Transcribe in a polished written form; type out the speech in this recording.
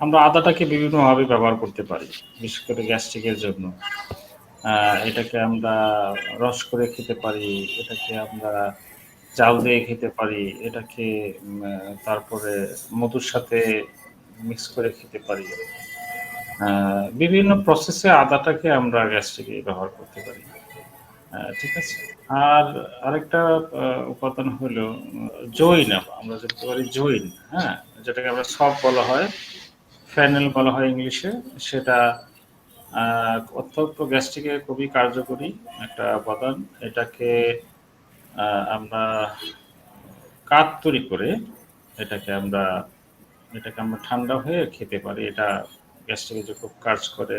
আমরা আদাটাকে বিভিন্নভাবে ব্যবহার করতে পারি, বিশেষ করে গ্যাস্ট্রিকের জন্য। এটাকে আমরা রস করে খেতে পারি, এটাকে আমরা জাল দিয়ে খেতে পারি, এটাকে তারপরে মধুর সাথে মিক্স করে খেতে পারি। বিভিন্ন প্রসেসে আদাটাকে আমরা গ্যাস্ট্রিকে ব্যবহার করতে পারি। ঠিক আছে? আর আরেকটা উপাদান হলো জৈন। আমরা যেতে পারি জৈন, হ্যাঁ? যেটাকে আমরা সপ বলা হয়, ফেনেল বলা হয় ইংলিশে। সেটা অত্যন্ত গ্যাস্ট্রিকে খুবই কার্যকরী একটা উপাদান। এটাকে আমরা কাঠ তৈরি করে এটাকে আমরা ঠান্ডা হয়ে খেতে পারি। এটা গ্যাস্ট্রিকে যে খুব কাজ করে